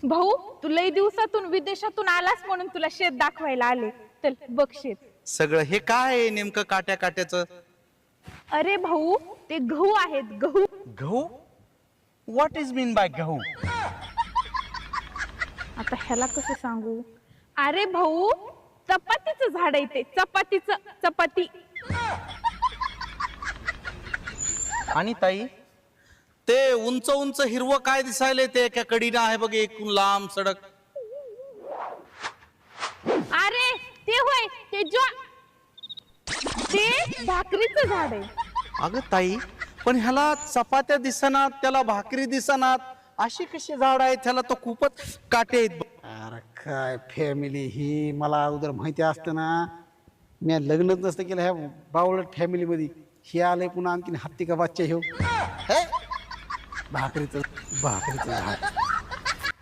भाऊ तू लई दिवसातून विदेशातून आलास म्हणून तुला शेत दाखवायला आले. चल बघ शेत. सगळं हे काय आहे नेमकं काट्या काट्याचं? अरे भाऊ ते गहू आहेत गहू. गहू? व्हॉट इज मीन बाय गहू? आता ह्याला कसं सांगू? अरे भाऊ चपातीचं झाड आहे ते, चपातीचं. चपाती. आणि ताई ते उंच उंच हिरवं काय दिसायले ते एका कडीनं आहे बघ एकूण लांब सडक. अरे ते होय ते ते भाकरीचं झाड आहे. अगं ताई पण ह्याला चपात्या दिसनात, त्याला भाकरी दिसनात, अशी कशी झाड आहेत? ह्याला तो खूपच काटे आहेत. अरे काय फॅमिली ही, मला अगोदर माहिती असतं ना मी लग्नच नसतं केलं ह्या बावळट फॅमिलीमध्ये. हे आलंय पुन्हा आणखीन हत्ती का बादच्या हे भाकरीचं झाड.